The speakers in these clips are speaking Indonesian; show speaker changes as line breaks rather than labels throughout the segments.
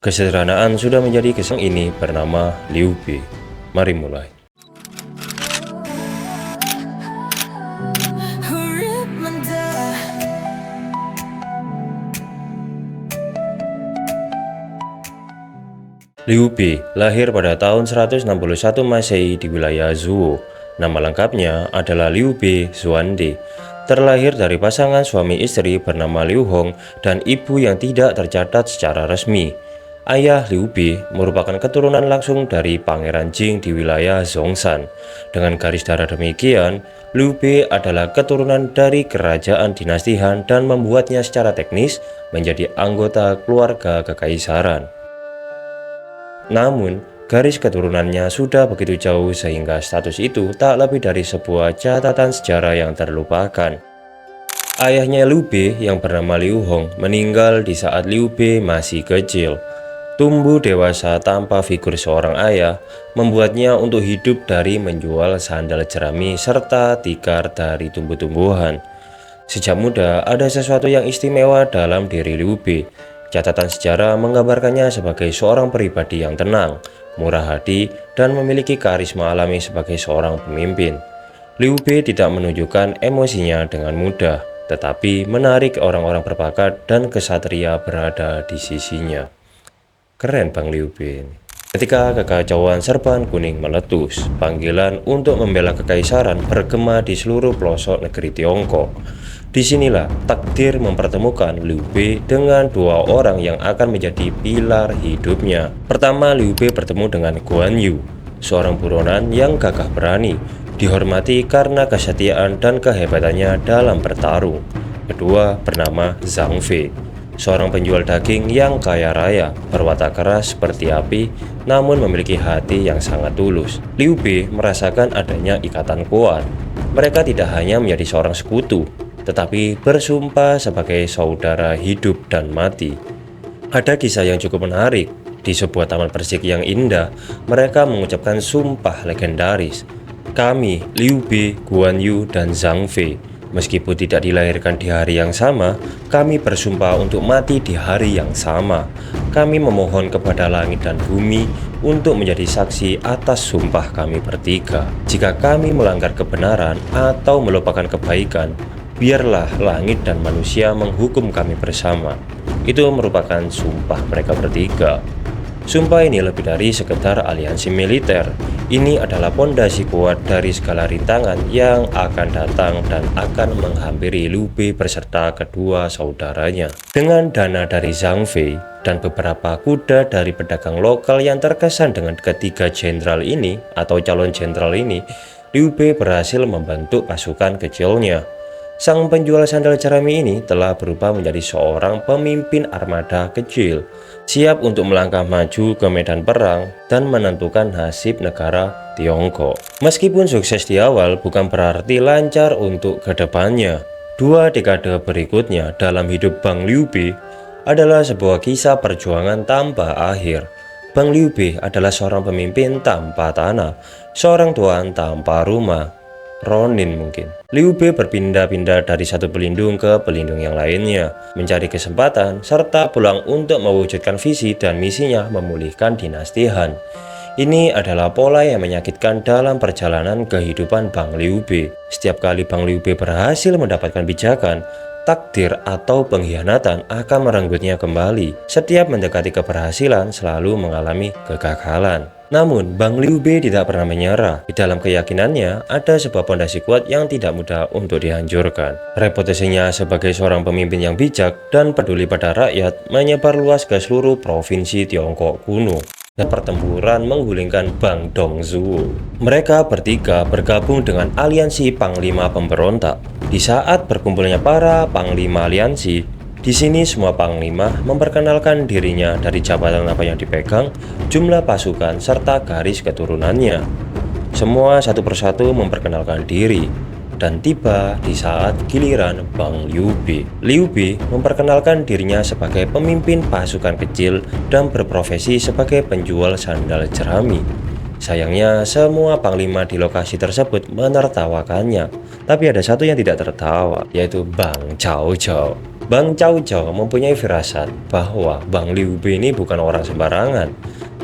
Kesederhanaan sudah menjadi kesang ini bernama Liu Bei. Mari mulai. Liu Bei lahir pada tahun 161 Masehi di wilayah Zhuo. Nama lengkapnya adalah Liu Bei Xuande. Terlahir dari pasangan suami istri bernama Liu Hong dan ibu yang tidak tercatat secara resmi. Ayah Liu Bei merupakan keturunan langsung dari Pangeran Jing di wilayah Zhongshan. Dengan garis darah demikian, Liu Bei adalah keturunan dari kerajaan dinasti Han dan membuatnya secara teknis menjadi anggota keluarga kekaisaran. Namun, garis keturunannya sudah begitu jauh sehingga status itu tak lebih dari sebuah catatan sejarah yang terlupakan. Ayahnya Liu Bei yang bernama Liu Hong meninggal di saat Liu Bei masih kecil. Tumbuh dewasa tanpa figur seorang ayah membuatnya untuk hidup dari menjual sandal jerami serta tikar dari tumbuh-tumbuhan. Sejak muda ada sesuatu yang istimewa dalam diri Liu Bei. Catatan sejarah menggambarkannya sebagai seorang pribadi yang tenang, murah hati, dan memiliki karisma alami sebagai seorang pemimpin. Liu Bei tidak menunjukkan emosinya dengan mudah, tetapi menarik orang-orang berbakat dan kesatria berada di sisinya. Keren Bang Liu Bei ini. Ketika kekacauan serban kuning meletus, panggilan untuk membela kekaisaran bergema di seluruh pelosok negeri Tiongkok. Disinilah takdir mempertemukan Liu Bei dengan dua orang yang akan menjadi pilar hidupnya. Pertama, Liu Bei bertemu dengan Guan Yu, seorang buronan yang gagah berani, dihormati karena kesetiaan dan kehebatannya dalam bertarung. Kedua, bernama Zhang Fei, seorang penjual daging yang kaya raya, berwatak keras seperti api, namun memiliki hati yang sangat tulus. Liu Bei merasakan adanya ikatan kuat. Mereka tidak hanya menjadi seorang sekutu, tetapi bersumpah sebagai saudara hidup dan mati. Ada kisah yang cukup menarik. Di sebuah taman persik yang indah, mereka mengucapkan sumpah legendaris. Kami, Liu Bei, Guan Yu, dan Zhang Fei, meskipun tidak dilahirkan di hari yang sama, kami bersumpah untuk mati di hari yang sama. Kami memohon kepada langit dan bumi untuk menjadi saksi atas sumpah kami bertiga. Jika kami melanggar kebenaran atau melupakan kebaikan, biarlah langit dan manusia menghukum kami bersama. Itu merupakan sumpah mereka bertiga. Sumpah ini lebih dari sekedar aliansi militer. Ini adalah pondasi kuat dari segala rintangan yang akan datang dan akan menghampiri Liu Bei beserta kedua saudaranya. Dengan dana dari Zhang Fei dan beberapa kuda dari pedagang lokal yang terkesan dengan ketiga jenderal ini atau calon jenderal ini, Liu Bei berhasil membentuk pasukan kecilnya. Sang penjual sandal jerami ini telah berubah menjadi seorang pemimpin armada kecil, siap untuk melangkah maju ke medan perang dan menentukan nasib negara Tiongkok. Meskipun sukses di awal bukan berarti lancar untuk kedepannya. Dua dekade berikutnya dalam hidup Bang Liu Bei adalah sebuah kisah perjuangan tanpa akhir. Bang Liu Bei adalah seorang pemimpin tanpa tanah, seorang tuan tanpa rumah. Ronin mungkin. Liu Bei berpindah-pindah dari satu pelindung ke pelindung yang lainnya, mencari kesempatan serta pulang untuk mewujudkan visi dan misinya memulihkan dinasti Han. Ini adalah pola yang menyakitkan dalam perjalanan kehidupan Bang Liu Bei. Setiap kali Bang Liu Bei berhasil mendapatkan pijakan, takdir atau pengkhianatan akan merenggutnya kembali. Setiap mendekati keberhasilan selalu mengalami kegagalan. Namun, Bang Liu Bei tidak pernah menyerah. Di dalam keyakinannya, ada sebuah pondasi kuat yang tidak mudah untuk dihancurkan. Reputasinya sebagai seorang pemimpin yang bijak dan peduli pada rakyat menyebar luas ke seluruh provinsi Tiongkok kuno. Dan pertempuran menggulingkan Bang Dongzhuo. Mereka bertiga bergabung dengan aliansi Panglima Pemberontak. Di saat berkumpulnya para Panglima aliansi, di sini semua panglima memperkenalkan dirinya dari jabatan apa yang dipegang, jumlah pasukan, serta garis keturunannya. Semua satu persatu memperkenalkan diri. Dan tiba di saat giliran Bang Liu Bei. Liu Bei memperkenalkan dirinya sebagai pemimpin pasukan kecil dan berprofesi sebagai penjual sandal jerami. Sayangnya semua panglima di lokasi tersebut menertawakannya. Tapi ada satu yang tidak tertawa, yaitu Bang Cao Cao. Bang Cao Cao mempunyai firasat bahwa Bang Liu Bei ini bukan orang sembarangan.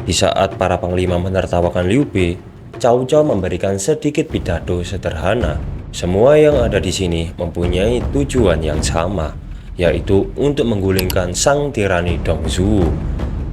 Di saat para panglima menertawakan Liu Bei, Cao Cao memberikan sedikit pidato sederhana. Semua yang ada di sini mempunyai tujuan yang sama, yaitu untuk menggulingkan sang tirani Dongzhuo.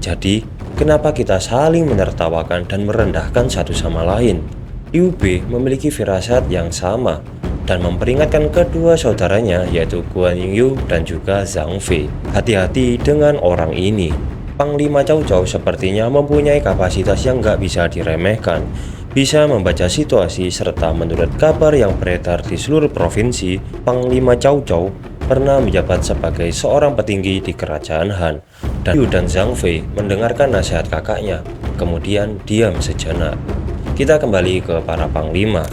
Jadi, kenapa kita saling menertawakan dan merendahkan satu sama lain? Liu Bei memiliki firasat yang sama dan memperingatkan kedua saudaranya yaitu Guan Yu dan juga Zhang Fei. Hati-hati dengan orang ini. Panglima Cao Cao sepertinya mempunyai kapasitas yang nggak bisa diremehkan. Bisa membaca situasi serta menurut kabar yang beredar di seluruh provinsi, Panglima Cao Cao pernah menjabat sebagai seorang petinggi di kerajaan Han. Dan Yu dan Zhang Fei mendengarkan nasihat kakaknya, kemudian diam sejenak. Kita kembali ke para panglima.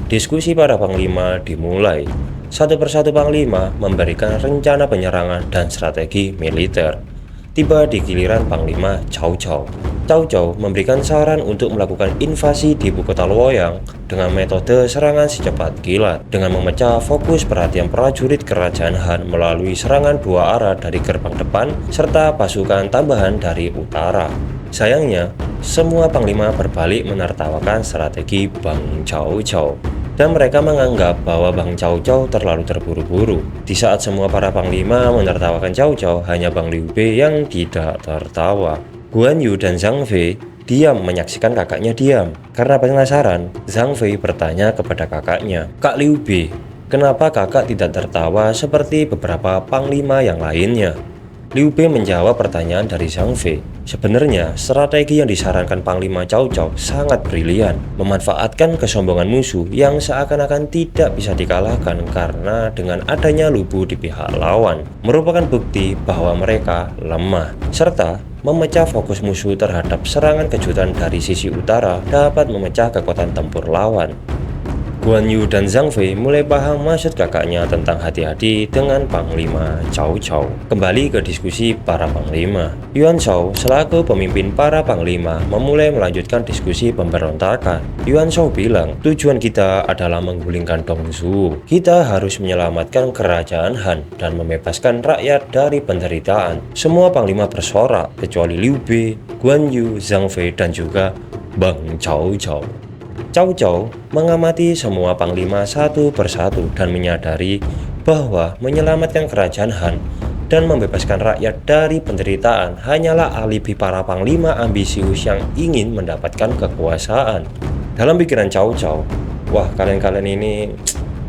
Diskusi para panglima dimulai. Satu persatu panglima memberikan rencana penyerangan dan strategi militer. Tiba di giliran Panglima Cao Cao. Cao Cao memberikan saran untuk melakukan invasi di ibu kota Luoyang dengan metode serangan secepat kilat, dengan memecah fokus perhatian prajurit kerajaan Han melalui serangan dua arah dari gerbang depan serta pasukan tambahan dari utara. Sayangnya, semua panglima berbalik menertawakan strategi Bang Cao Cao. Dan mereka menganggap bahwa Bang Cao Cao terlalu terburu-buru. Di saat semua para panglima menertawakan Cao Cao, hanya Bang Liu Bei yang tidak tertawa. Guan Yu dan Zhang Fei diam menyaksikan kakaknya diam. Karena penasaran, Zhang Fei bertanya kepada kakaknya, "Kak Liu Bei, kenapa kakak tidak tertawa seperti beberapa panglima yang lainnya?" Liu Bei menjawab pertanyaan dari Zhang Fei. Sebenarnya, strategi yang disarankan Panglima Cao Cao sangat brilian, memanfaatkan kesombongan musuh yang seakan-akan tidak bisa dikalahkan karena dengan adanya lubu di pihak lawan, merupakan bukti bahwa mereka lemah, serta memecah fokus musuh terhadap serangan kejutan dari sisi utara dapat memecah kekuatan tempur lawan. Guan Yu dan Zhang Fei mulai paham maksud kakaknya tentang hati-hati dengan Panglima Cao Cao. Kembali ke diskusi para panglima. Yuan Shao selaku pemimpin para panglima memulai melanjutkan diskusi pemberontakan. Yuan Shao bilang, tujuan kita adalah menggulingkan Dongzhuo. Kita harus menyelamatkan kerajaan Han dan membebaskan rakyat dari penderitaan. Semua panglima bersorak, kecuali Liu Bei, Guan Yu, Zhang Fei, dan juga Bang Cao Cao. Cao Cao mengamati semua panglima satu persatu dan menyadari bahwa menyelamatkan kerajaan Han dan membebaskan rakyat dari penderitaan hanyalah alibi para panglima ambisius yang ingin mendapatkan kekuasaan. Dalam pikiran Cao Cao, wah kalian ini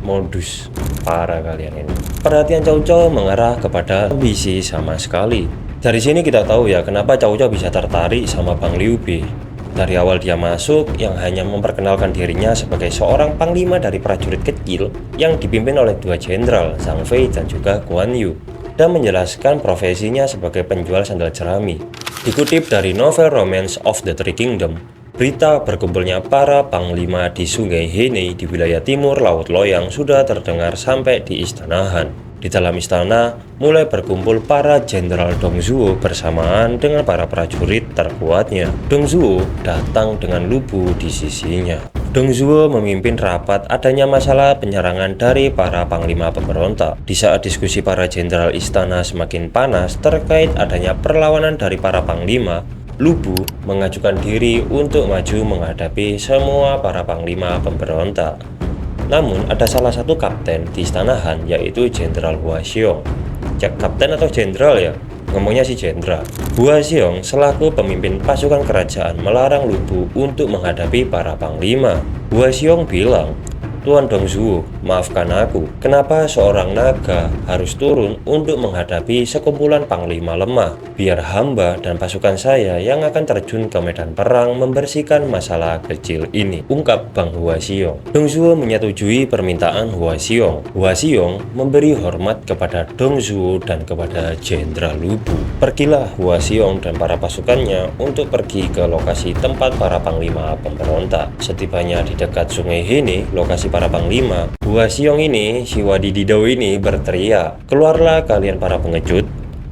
modus parah kalian ini. Perhatian Cao Cao mengarah kepada ambisi sama sekali. Dari sini kita tahu ya kenapa Cao Cao bisa tertarik sama Bang Liu Bei. Dari awal dia masuk, yang hanya memperkenalkan dirinya sebagai seorang panglima dari prajurit kecil yang dipimpin oleh dua jenderal, Zhang Fei dan juga Guan Yu, dan menjelaskan profesinya sebagai penjual sandal jerami. Dikutip dari novel Romance of the Three Kingdoms, berita berkumpulnya para panglima di Sungai Henei di wilayah timur Laut Loyang sudah terdengar sampai di Istana Han. Di dalam istana, mulai berkumpul para jenderal Dongzhuo bersamaan dengan para prajurit terkuatnya. Dongzhuo datang dengan lubu di sisinya. Dongzhuo memimpin rapat adanya masalah penyerangan dari para panglima pemberontak. Di saat diskusi para jenderal istana semakin panas terkait adanya perlawanan dari para panglima, Lubu mengajukan diri untuk maju menghadapi semua para panglima pemberontak. Namun ada salah satu kapten di istana Han yaitu Jenderal Hua Xiong. Cek kapten atau jenderal ya? Ngomongnya si jenderal. Hua Xiong selaku pemimpin pasukan kerajaan melarang Lubu untuk menghadapi para panglima. Hua Xiong bilang, "Tuan Dongzhuo, maafkan aku. Kenapa seorang naga harus turun untuk menghadapi sekumpulan panglima lemah? Biar hamba dan pasukan saya yang akan terjun ke medan perang membersihkan masalah kecil ini," ungkap Bang Hua Xiong. Dongzhuo menyetujui permintaan Hua Xiong. Hua Xiong memberi hormat kepada Dongzhuo dan kepada Jenderal Lubu. Pergilah Hua Xiong dan para pasukannya untuk pergi ke lokasi tempat para panglima pemberontak. Setibanya di dekat Sungai Henei, lokasi para panglima, Hua Xiong ini, si wadididau ini berteriak, "Keluarlah kalian para pengecut.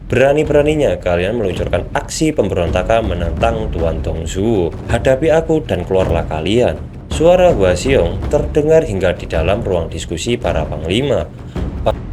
Berani-beraninya kalian meluncurkan aksi pemberontakan menentang Tuan Dongzhuo. Hadapi aku dan keluarlah kalian." Suara Hua Xiong terdengar hingga di dalam ruang diskusi para panglima.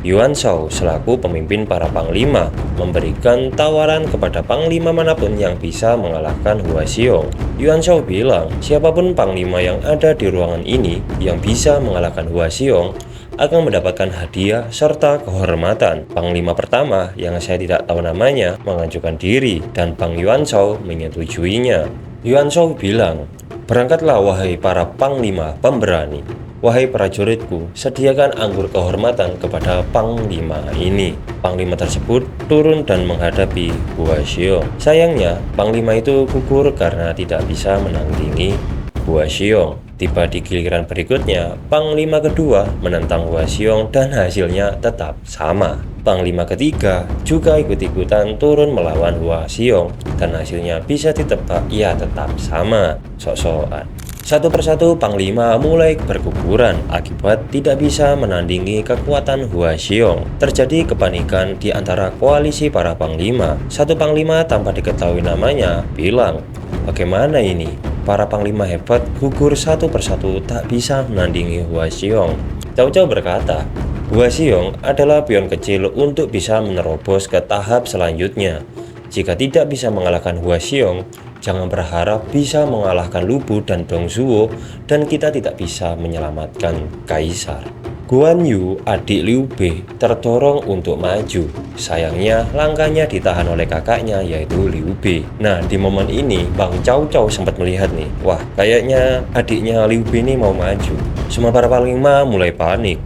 Yuan Shao selaku pemimpin para panglima memberikan tawaran kepada panglima manapun yang bisa mengalahkan Hua Xiong. Yuan Shao bilang, siapapun panglima yang ada di ruangan ini yang bisa mengalahkan Hua Xiong akan mendapatkan hadiah serta kehormatan. Panglima pertama yang saya tidak tahu namanya mengajukan diri dan Bang Yuan Shao menyetujuinya. Yuan Shao bilang, berangkatlah wahai para panglima pemberani. Wahai prajuritku, sediakan anggur kehormatan kepada panglima ini. Panglima tersebut turun dan menghadapi Hua Xiong. Sayangnya, panglima itu gugur karena tidak bisa menandingi Hua Xiong. Tiba di giliran berikutnya, panglima kedua menentang Hua Xiong dan hasilnya tetap sama. Panglima ketiga juga ikut-ikutan turun melawan Hua Xiong dan hasilnya bisa ditebak ia tetap sama. Sok-sokan. Satu persatu panglima mulai berguguran akibat tidak bisa menandingi kekuatan Hua Xiong. Terjadi kepanikan di antara koalisi para panglima. Satu panglima tanpa diketahui namanya bilang, bagaimana ini? Para panglima hebat gugur satu persatu tak bisa menandingi Hua Xiong. Cao Cao berkata, Hua Xiong adalah pion kecil untuk bisa menerobos ke tahap selanjutnya. Jika tidak bisa mengalahkan Hua Xiong, jangan berharap bisa mengalahkan Lu Bu dan Dong Zhuo dan kita tidak bisa menyelamatkan Kaisar. Guan Yu, adik Liu Bei, terdorong untuk maju. Sayangnya langkahnya ditahan oleh kakaknya yaitu Liu Bei. Nah, di momen ini Bang Cao Cao sempat melihat nih, wah kayaknya adiknya Liu Bei ini mau maju. Semua para panglima mulai panik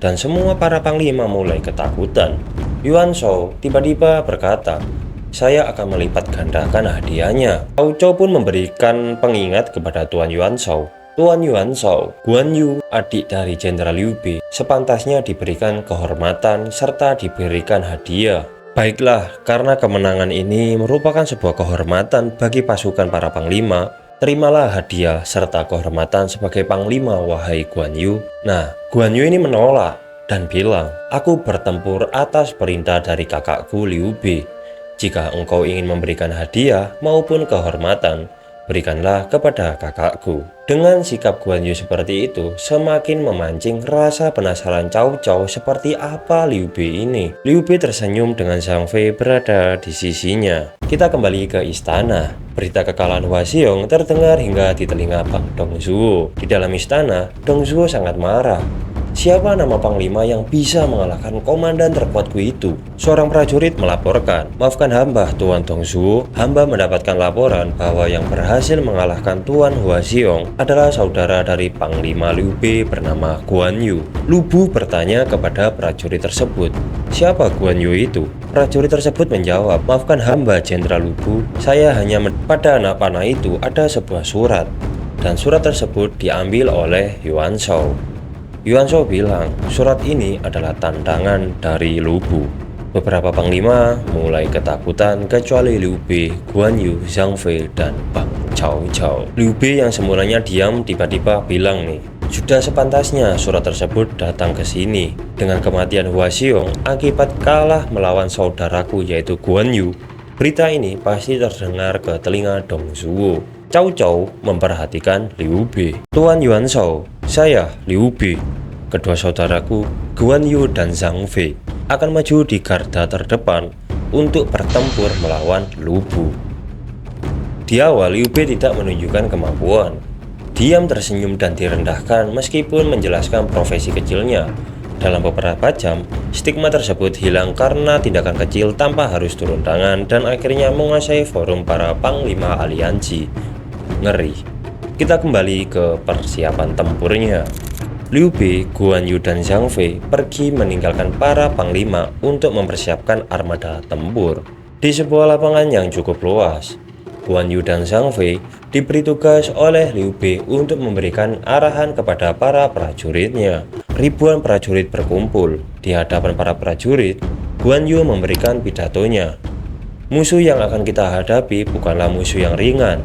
dan semua para panglima mulai ketakutan. Yuan Shao tiba-tiba berkata, saya akan melipat gandakan hadiahnya. Cao Cao pun memberikan pengingat kepada Tuan Yuan Shao. Tuan Yuan Shao, Guan Yu, adik dari Jenderal Liu Bei, sepantasnya diberikan kehormatan serta diberikan hadiah. Baiklah, karena kemenangan ini merupakan sebuah kehormatan bagi pasukan para panglima, terimalah hadiah serta kehormatan sebagai panglima wahai Guan Yu. Nah, Guan Yu ini menolak dan bilang, aku bertempur atas perintah dari kakakku Liu Bei. Jika engkau ingin memberikan hadiah maupun kehormatan, berikanlah kepada kakakku. Dengan sikap Guan Yu seperti itu, semakin memancing rasa penasaran Cao Cao seperti apa Liu Bei ini. Liu Bei tersenyum dengan Zhang Fei berada di sisinya. Kita kembali ke istana. Berita kekalahan Hua Xiong terdengar hingga di telinga Bang Dong Zhuo. Di dalam istana, Dong Zhuo sangat marah. Siapa nama panglima yang bisa mengalahkan komandan terkuatku itu? Seorang prajurit melaporkan, maafkan hamba Tuan Dong Zhuo, hamba mendapatkan laporan bahwa yang berhasil mengalahkan Tuan Hua Xiong adalah saudara dari Panglima Liu Bei bernama Guan Yu. Lu Bu bertanya kepada prajurit tersebut, siapa Guan Yu itu? Prajurit tersebut menjawab, maafkan hamba Jenderal Lu Bu, saya hanya pada anak panah itu ada sebuah surat, dan surat tersebut diambil oleh Yuan Shao. Yuan Shao bilang, surat ini adalah tantangan dari Lu Bu. Beberapa panglima mulai ketakutan kecuali Liu Bei, Guan Yu, Zhang Fei, dan Bang Cao Cao. Liu Bei yang semulanya diam tiba-tiba bilang nih, sudah sepantasnya surat tersebut datang ke sini. Dengan kematian Hua Xiong akibat kalah melawan saudaraku yaitu Guan Yu, berita ini pasti terdengar ke telinga Dong Zhuo. Cao Cao memperhatikan Liu Bei. Tuan Yuan Shao, saya Liu Bei. Kedua saudaraku, Guan Yu dan Zhang Fei, akan maju di garda terdepan untuk bertempur melawan Lu Bu. Di awal, Liu Bei tidak menunjukkan kemampuan. Diam tersenyum dan direndahkan meskipun menjelaskan profesi kecilnya. Dalam beberapa jam, stigma tersebut hilang karena tindakan kecil tanpa harus turun tangan dan akhirnya menguasai forum para panglima aliansi. Ngeri. Kita kembali ke persiapan tempurnya. Liu Bei, Guan Yu, dan Zhang Fei pergi meninggalkan para panglima untuk mempersiapkan armada tempur. Di sebuah lapangan yang cukup luas, Guan Yu dan Zhang Fei diberi tugas oleh Liu Bei untuk memberikan arahan kepada para prajuritnya. Ribuan prajurit berkumpul. Di hadapan para prajurit, Guan Yu memberikan pidatonya. Musuh yang akan kita hadapi bukanlah musuh yang ringan.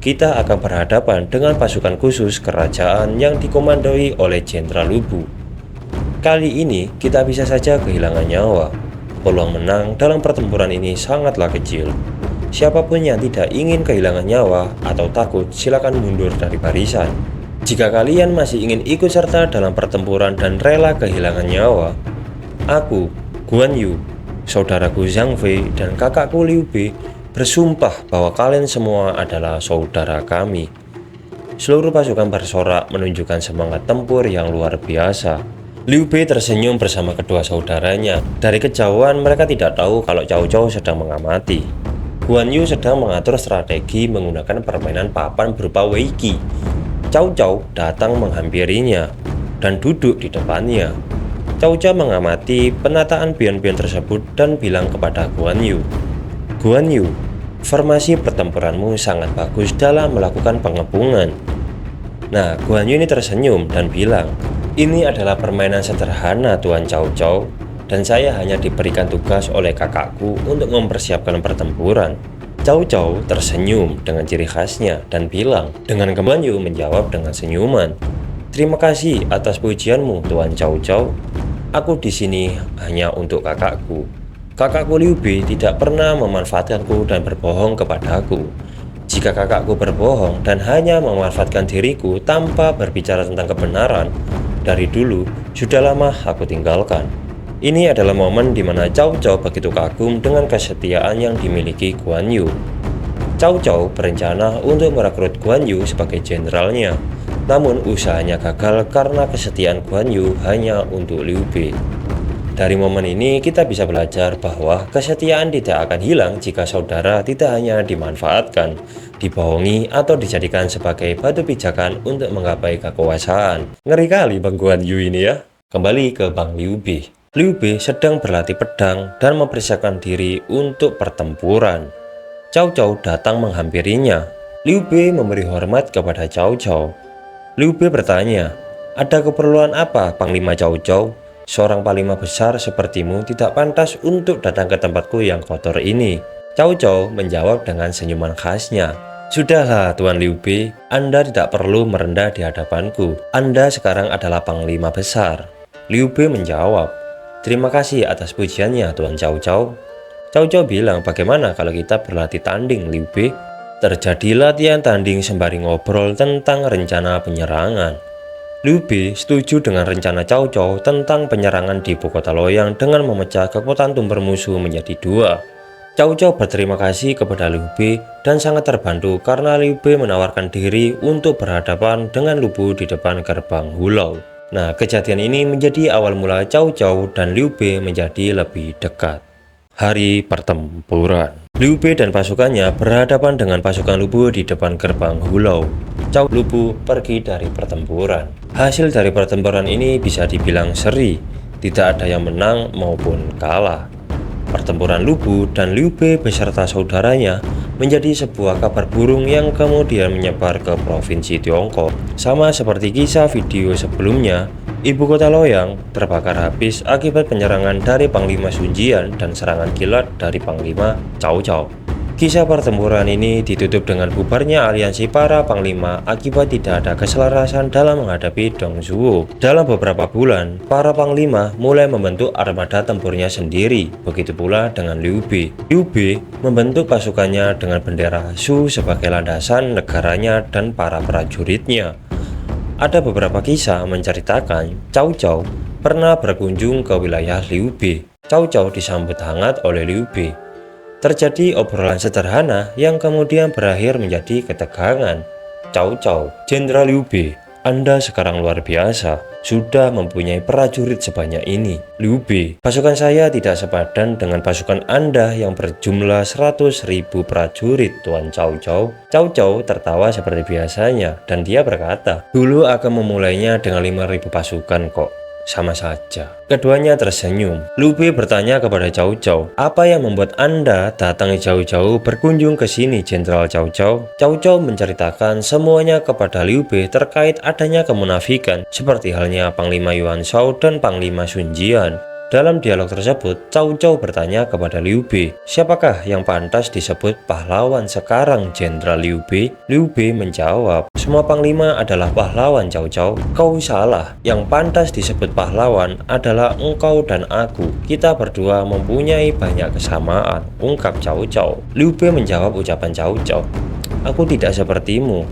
Kita akan berhadapan dengan pasukan khusus kerajaan yang dikomandoi oleh Jenderal Lu Bu. Kali ini kita bisa saja kehilangan nyawa. Peluang menang dalam pertempuran ini sangatlah kecil. Siapapun yang tidak ingin kehilangan nyawa atau takut, silakan mundur dari barisan. Jika kalian masih ingin ikut serta dalam pertempuran dan rela kehilangan nyawa, Aku, Guan Yu, saudaraku Zhang Fei, dan kakakku Liu Bei bersumpah bahwa kalian semua adalah saudara kami. Seluruh pasukan bersorak menunjukkan semangat tempur yang luar biasa. Liu Bei tersenyum bersama kedua saudaranya. Dari kejauhan mereka tidak tahu kalau Cao Cao sedang mengamati. Guan Yu sedang mengatur strategi menggunakan permainan papan berupa Weiqi. Cao Cao datang menghampirinya dan duduk di depannya. Cao Cao mengamati penataan pion-pion tersebut dan bilang kepada Guan Yu, "Guan Yu, formasi pertempuranmu sangat bagus dalam melakukan pengepungan." Nah, Guan Yu ini tersenyum dan bilang, "Ini adalah permainan sederhana, Tuan Cao Cao, dan saya hanya diberikan tugas oleh kakakku untuk mempersiapkan pertempuran." Cao Cao tersenyum dengan ciri khasnya dan bilang, dengan Guan Yu menjawab dengan senyuman, "Terima kasih atas pujianmu, Tuan Cao Cao. Aku di sini hanya untuk kakakku. Kakakku Liu Bei tidak pernah memanfaatkanku dan berbohong kepadaku. Jika kakakku berbohong dan hanya memanfaatkan diriku tanpa berbicara tentang kebenaran, dari dulu sudah lama aku tinggalkan." Ini adalah momen di mana Cao Cao begitu kagum dengan kesetiaan yang dimiliki Guan Yu. Cao Cao berencana untuk merekrut Guan Yu sebagai jenderalnya, namun usahanya gagal karena kesetiaan Guan Yu hanya untuk Liu Bei. Dari momen ini kita bisa belajar bahwa kesetiaan tidak akan hilang jika saudara tidak hanya dimanfaatkan, dibohongi, atau dijadikan sebagai batu pijakan untuk menggapai kekuasaan. Ngeri kali Bang Guan Yu ini ya. Kembali ke Bang Liu Bei. Liu Bei sedang berlatih pedang dan mempersiapkan diri untuk pertempuran. Cao Cao datang menghampirinya. Liu Bei memberi hormat kepada Cao Cao. Liu Bei bertanya, "Ada keperluan apa, Panglima Cao Cao? Seorang panglima besar sepertimu tidak pantas untuk datang ke tempatku yang kotor ini." Cao Cao menjawab dengan senyuman khasnya, "Sudahlah Tuan Liu Bei, Anda tidak perlu merendah di hadapanku. Anda sekarang adalah panglima besar." Liu Bei menjawab, "Terima kasih atas pujiannya, Tuan Cao Cao." Cao Cao bilang, "Bagaimana kalau kita berlatih tanding, Liu Bei?" Terjadi latihan tanding sembari ngobrol tentang rencana penyerangan. Liu Bei setuju dengan rencana Cao Cao tentang penyerangan di ibu kota Luoyang dengan memecah kekuatan tumper musuh menjadi dua. Cao Cao berterima kasih kepada Liu Bei dan sangat terbantu karena Liu Bei menawarkan diri untuk berhadapan dengan Lu Bu di depan gerbang Hulao. Nah, kejadian ini menjadi awal mula Cao Cao dan Liu Bei menjadi lebih dekat. Hari pertempuran. Liu Bei dan pasukannya berhadapan dengan pasukan Lu Bu di depan gerbang Hulao. Cao Lu Bu pergi dari pertempuran. Hasil dari pertempuran ini bisa dibilang seri, tidak ada yang menang maupun kalah. Pertempuran Lu Bu dan Liu Bei beserta saudaranya menjadi sebuah kabar burung yang kemudian menyebar ke provinsi Tiongkok. Sama seperti kisah video sebelumnya, ibu kota Luoyang terbakar habis akibat penyerangan dari Panglima Sun Jian dan serangan kilat dari Panglima Cao Cao. Kisah pertempuran ini ditutup dengan bubarnya aliansi para panglima akibat tidak ada keselarasan dalam menghadapi Dong Zhuo. Dalam beberapa bulan, para panglima mulai membentuk armada tempurnya sendiri, begitu pula dengan Liu Bei. Liu Bei membentuk pasukannya dengan bendera Shu sebagai landasan negaranya dan para prajuritnya. Ada beberapa kisah menceritakan Cao Cao pernah berkunjung ke wilayah Liu Bei. Cao Cao disambut hangat oleh Liu Bei. Terjadi obrolan sederhana yang kemudian berakhir menjadi ketegangan. Cao Cao, Jenderal Liu Bei, Anda sekarang luar biasa, sudah mempunyai prajurit sebanyak ini. Liu Bei, pasukan saya tidak sepadan dengan pasukan Anda yang berjumlah 100.000 prajurit, Tuan Cao Cao. Cao Cao tertawa seperti biasanya dan dia berkata, "Dulu akan memulainya dengan 5.000 pasukan kok. Sama saja." Keduanya tersenyum. Liu Bei bertanya kepada Cao Cao, "Apa yang membuat Anda datang jauh-jauh berkunjung ke sini, Jenderal Cao Cao?" Cao Cao menceritakan semuanya kepada Liu Bei terkait adanya kemunafikan, seperti halnya Panglima Yuan Shao dan Panglima Sun Jian. Dalam dialog tersebut, Cao Cao bertanya kepada Liu Bei, "Siapakah yang pantas disebut pahlawan sekarang, Jenderal Liu Bei?" Liu Bei menjawab, "Semua panglima adalah pahlawan, Cao Cao. Kau salah. Yang pantas disebut pahlawan adalah engkau dan aku. Kita berdua mempunyai banyak kesamaan," ungkap Cao Cao. Liu Bei menjawab ucapan Cao Cao, "Aku tidak sepertimu.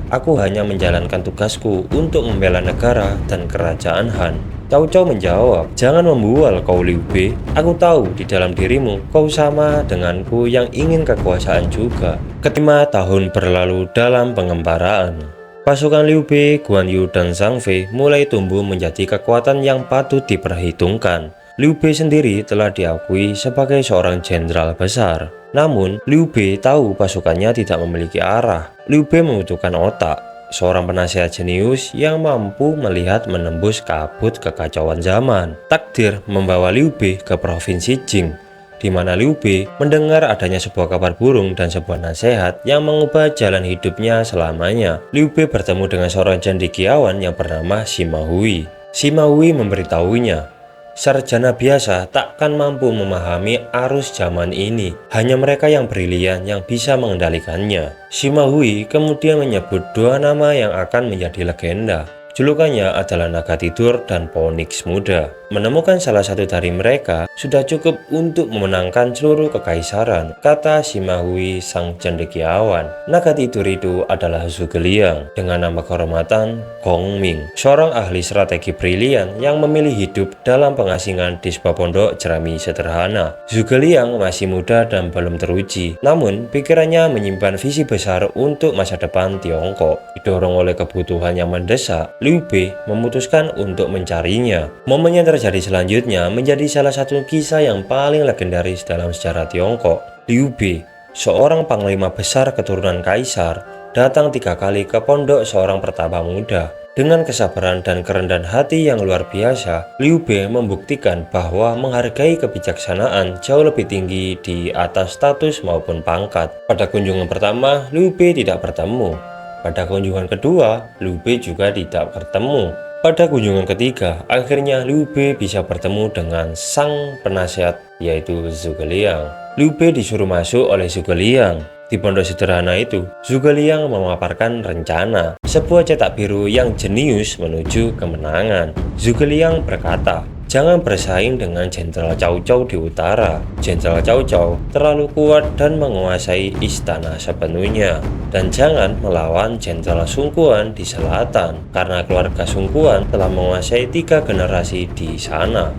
Aku hanya menjalankan tugasku untuk membela negara dan kerajaan Han." Cao Cao menjawab, "Jangan membual kau Liu Bei. Aku tahu di dalam dirimu kau sama denganku yang ingin kekuasaan juga." Kelima tahun berlalu dalam pengembaraan. Pasukan Liu Bei, Guan Yu, dan Zhang Fei mulai tumbuh menjadi kekuatan yang patut diperhitungkan. Liu Bei sendiri telah diakui sebagai seorang jenderal besar. Namun, Liu Bei tahu pasukannya tidak memiliki arah. Liu Bei membutuhkan otak, seorang penasehat jenius yang mampu melihat menembus kabut kekacauan zaman. Takdir membawa Liu Bei ke provinsi Jing, di mana Liu Bei mendengar adanya sebuah kabar burung dan sebuah nasihat yang mengubah jalan hidupnya selamanya. Liu Bei bertemu dengan seorang cendekiawan yang bernama Sima Hui. Sima Hui memberitahunya, sarjana biasa takkan mampu memahami arus zaman ini. Hanya mereka yang brilian yang bisa mengendalikannya. Sima Hui kemudian menyebut dua nama yang akan menjadi legenda. Julukannya adalah Naga Tidur dan Phoenix Muda. Menemukan salah satu dari mereka sudah cukup untuk memenangkan seluruh kekaisaran, kata Sima Hui sang cendekiawan. Naga Tidur itu adalah Zhuge Liang dengan nama kehormatan Gong Ming, seorang ahli strategi brilian yang memilih hidup dalam pengasingan di sebuah pondok jerami sederhana. Zhuge Liang masih muda dan belum teruji, namun pikirannya menyimpan visi besar untuk masa depan Tiongkok. Didorong oleh kebutuhan yang mendesak, Liu Bei memutuskan untuk mencarinya. Momen yang terjadi selanjutnya menjadi salah satu kisah yang paling legendaris dalam sejarah Tiongkok. Liu Bei, seorang panglima besar keturunan kaisar, datang 3 kali ke pondok seorang pertapa muda. Dengan kesabaran dan kerendahan hati yang luar biasa, Liu Bei membuktikan bahwa menghargai kebijaksanaan jauh lebih tinggi di atas status maupun pangkat. Pada kunjungan pertama, Liu Bei tidak bertemu. Pada kunjungan kedua, Liu Bei juga tidak bertemu. Pada kunjungan ketiga, akhirnya Liu Bei bisa bertemu dengan sang penasehat, yaitu Zhuge Liang. Liu Bei disuruh masuk oleh Zhuge Liang. Di pondok sederhana itu, Zhuge Liang memaparkan rencana sebuah cetak biru yang jenius menuju kemenangan. Zhuge Liang berkata, "Jangan bersaing dengan Jenderal Cao Cao di utara. Jenderal Cao Cao terlalu kuat dan menguasai istana sepenuhnya. Dan jangan melawan Jenderal Sun Quan di selatan, karena keluarga Sun Quan telah menguasai 3 generasi di sana."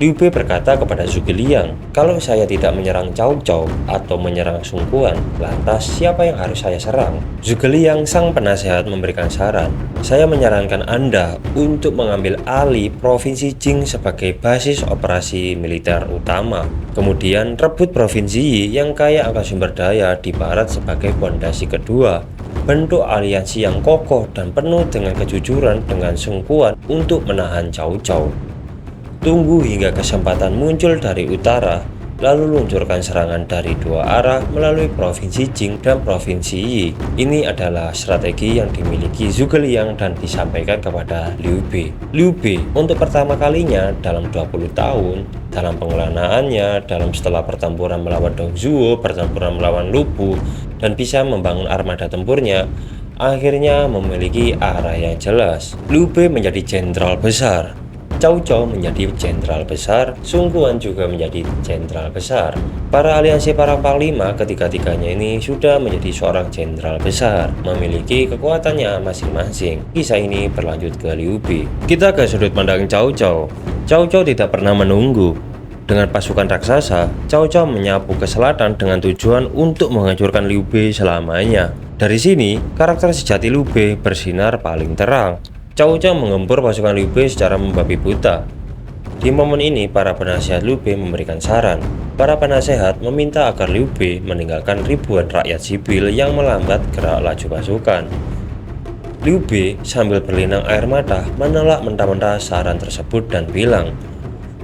Liu Bei berkata kepada Zhuge Liang, "Kalau saya tidak menyerang Cao Cao atau menyerang Sun Quan, lantas siapa yang harus saya serang?" Zhuge Liang sang penasehat memberikan saran, "Saya menyarankan Anda untuk mengambil alih provinsi Jing sebagai basis operasi militer utama. Kemudian rebut provinsi Yi yang kaya akan sumber daya di barat sebagai fondasi kedua. Bentuk aliansi yang kokoh dan penuh dengan kejujuran dengan Sun Quan untuk menahan Cao Cao. Tunggu hingga kesempatan muncul dari utara, lalu luncurkan serangan dari 2 arah melalui provinsi Jing dan provinsi Yi." Ini adalah strategi yang dimiliki Zhuge Liang dan disampaikan kepada Liu Bei. Liu Bei untuk pertama kalinya dalam 20 tahun dalam pengelolaannya, dalam setelah pertempuran melawan Dong Zhuo, pertempuran melawan Lu Bu, dan bisa membangun armada tempurnya, akhirnya memiliki arah yang jelas. Liu Bei menjadi jenderal besar. Cao Cao menjadi jenderal besar, Sun Quan juga menjadi jenderal besar. Para aliansi para panglima ketiga-tiganya ini sudah menjadi seorang jenderal besar, memiliki kekuatannya masing-masing. Kisah ini berlanjut ke Liu Bei. Kita ke sudut pandang Cao Cao. Cao Cao tidak pernah menunggu. Dengan pasukan raksasa, Cao Cao menyapu ke selatan dengan tujuan untuk menghancurkan Liu Bei selamanya. Dari sini, karakter sejati Liu Bei bersinar paling terang. Cao Cao menggempur pasukan Liu Bei secara membabi buta. Di momen ini, para penasehat Liu Bei memberikan saran. Para penasehat meminta agar Liu Bei meninggalkan ribuan rakyat sipil yang melambat gerak laju pasukan. Liu Bei sambil berlinang air mata menolak mentah-mentah saran tersebut dan bilang,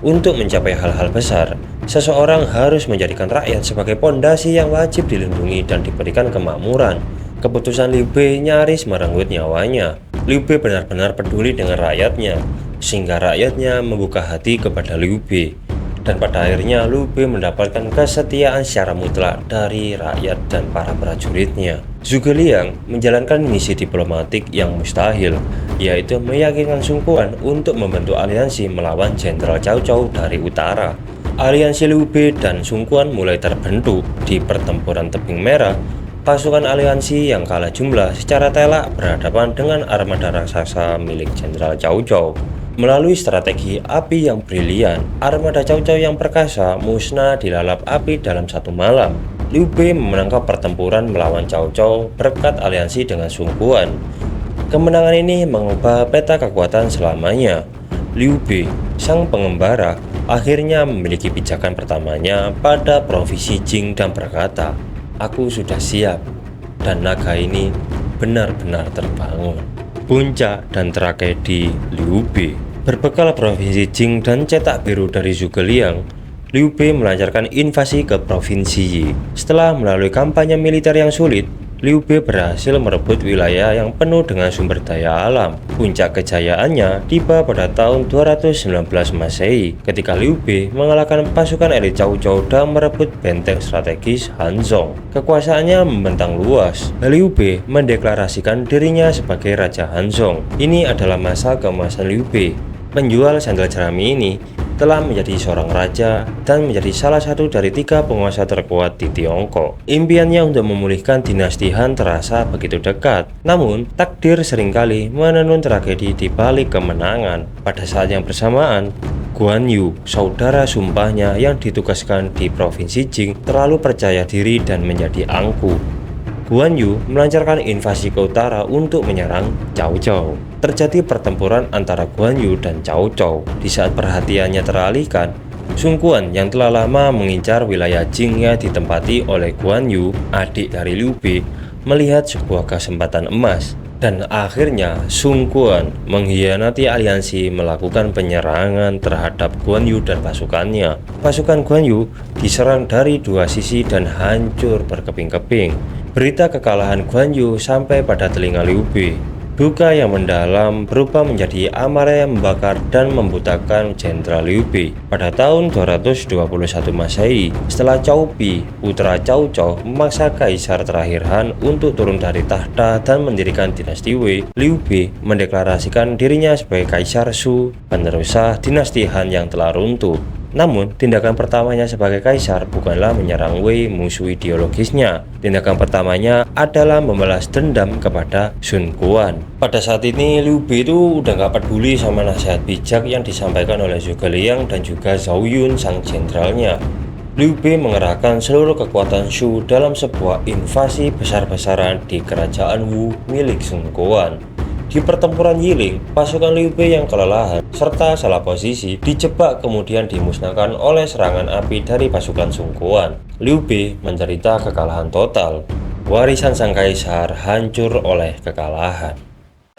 "Untuk mencapai hal-hal besar, seseorang harus menjadikan rakyat sebagai pondasi yang wajib dilindungi dan diberikan kemakmuran." Keputusan Liu Bei nyaris merenggut nyawanya. Liu Bei benar-benar peduli dengan rakyatnya, sehingga rakyatnya membuka hati kepada Liu Bei. Dan pada akhirnya Liu Bei mendapatkan kesetiaan secara mutlak dari rakyat dan para prajuritnya. Zhuge Liang menjalankan misi diplomatik yang mustahil, yaitu meyakinkan Sun Quan untuk membentuk aliansi melawan Jenderal Cao Cao dari utara. Aliansi Liu Bei dan Sun Quan mulai terbentuk. Di pertempuran Tebing Merah, pasukan aliansi yang kalah jumlah secara telak berhadapan dengan armada raksasa milik Jenderal Cao Cao. Melalui strategi api yang brilian, armada Cao Cao yang perkasa musnah dilalap api dalam satu malam. Liu Bei memenangkan pertempuran melawan Cao Cao berkat aliansi dengan Sun Quan. Kemenangan ini mengubah peta kekuatan selamanya. Liu Bei, sang pengembara, akhirnya memiliki pijakan pertamanya pada provinsi Jing dan berkata, "Aku sudah siap, dan naga ini benar-benar terbangun." Puncak dan tragedi Liu Bei. Berbekal provinsi Jing dan cetak biru dari Zhuge Liang, Liu Bei melancarkan invasi ke provinsi Yi. Setelah melalui kampanye militer yang sulit, Liu Bei berhasil merebut wilayah yang penuh dengan sumber daya alam. Puncak kejayaannya tiba pada tahun 219 Masehi ketika Liu Bei mengalahkan pasukan elit Cao Cao dan merebut benteng strategis Hanzhong. Kekuasaannya membentang luas. Liu Bei mendeklarasikan dirinya sebagai Raja Hanzhong. Ini adalah masa keemasan Liu Bei. Penjual sandal jerami ini telah menjadi seorang raja dan menjadi salah satu dari 3 penguasa terkuat di Tiongkok. Impiannya untuk memulihkan dinasti Han terasa begitu dekat. Namun, takdir seringkali menenun tragedi di balik kemenangan. Pada saat yang bersamaan, Guan Yu, saudara sumpahnya yang ditugaskan di provinsi Jing, terlalu percaya diri dan menjadi angkuh. Guan Yu melancarkan invasi ke utara untuk menyerang Cao Cao. Terjadi pertempuran antara Guan Yu dan Cao Cao. Di saat perhatiannya teralihkan, Sun Quan yang telah lama mengincar wilayah Jing yang ditempati oleh Guan Yu, adik dari Liu Bei, melihat sebuah kesempatan emas. Dan akhirnya Sun Quan mengkhianati aliansi melakukan penyerangan terhadap Guan Yu dan pasukannya. Pasukan Guan Yu diserang dari 2 sisi dan hancur berkeping-keping. Berita kekalahan Guan Yu sampai pada telinga Liu Bei. Duka yang mendalam berubah menjadi amarah yang membakar dan membutakan Jenderal Liu Bei. Pada tahun 221 Masehi, setelah Cao Pi, putra Cao Cao, memaksa kaisar terakhir Han untuk turun dari tahta dan mendirikan dinasti Wei, Liu Bei mendeklarasikan dirinya sebagai Kaisar Shu, penerus dinasti Han yang telah runtuh. Namun, tindakan pertamanya sebagai kaisar bukanlah menyerang Wei, musuh ideologisnya. Tindakan pertamanya adalah membalas dendam kepada Sun Quan. Pada saat ini, Liu Bei itu udah gak peduli sama nasihat bijak yang disampaikan oleh Zhuge Liang dan juga Zhao Yun, sang jenderalnya. Liu Bei mengerahkan seluruh kekuatan Shu dalam sebuah invasi besar-besaran di kerajaan Wu milik Sun Quan. Di pertempuran Yiling, pasukan Liu Bei yang kelelahan serta salah posisi dijebak kemudian dimusnahkan oleh serangan api dari pasukan Sun Quan. Liu Bei menderita kekalahan total. Warisan sang kaisar hancur oleh kekalahan.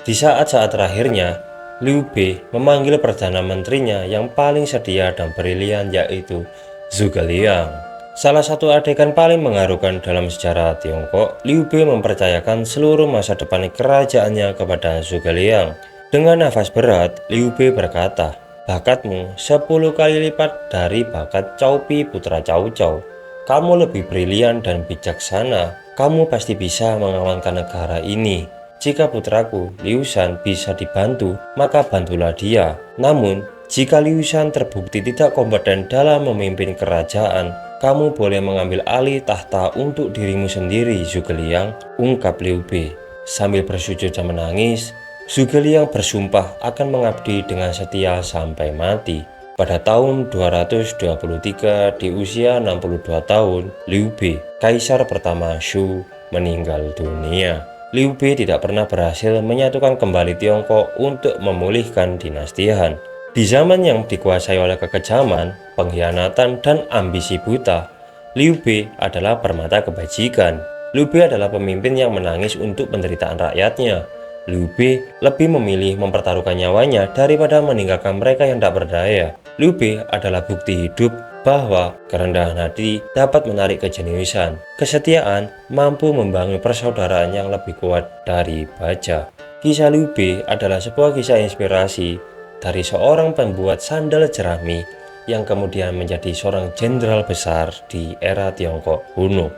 Di saat-saat terakhirnya, Liu Bei memanggil perdana menterinya yang paling setia dan brilian, yaitu Zhuge Liang. Salah satu adegan paling mengharukan dalam sejarah Tiongkok, Liu Bei mempercayakan seluruh masa depan kerajaannya kepada Zhuge Liang. Dengan nafas berat, Liu Bei berkata, "Bakatmu 10 kali lipat dari bakat Cao Pi, putra Cao Cao. Kamu lebih brilian dan bijaksana. Kamu pasti bisa mengamankan negara ini. Jika putraku Liu Shan bisa dibantu, maka bantulah dia. Namun, jika Liu Shan terbukti tidak kompeten dalam memimpin kerajaan, kamu boleh mengambil alih tahta untuk dirimu sendiri, Zhuge Liang," ungkap Liu Bei. Sambil bersujud dan menangis, Zhuge Liang bersumpah akan mengabdi dengan setia sampai mati. Pada tahun 223 di usia 62 tahun, Liu Bei, kaisar pertama Shu, meninggal dunia. Liu Bei tidak pernah berhasil menyatukan kembali Tiongkok untuk memulihkan dinasti Han. Di zaman yang dikuasai oleh kekejaman, pengkhianatan, dan ambisi buta, Liu Bei adalah permata kebajikan. Liu Bei adalah pemimpin yang menangis untuk penderitaan rakyatnya. Liu Bei lebih memilih mempertaruhkan nyawanya daripada meninggalkan mereka yang tak berdaya. Liu Bei adalah bukti hidup bahwa kerendahan hati dapat menarik kejeniusan. Kesetiaan mampu membangun persaudaraan yang lebih kuat dari baja. Kisah Liu Bei adalah sebuah kisah inspirasi dari seorang pembuat sandal jerami yang kemudian menjadi seorang jenderal besar di era Tiongkok kuno.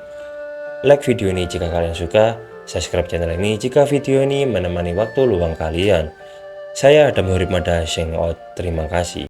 Like video ini jika kalian suka, subscribe channel ini jika video ini menemani waktu luang kalian. Saya Adam Hurib Mada, sign out. Terima kasih.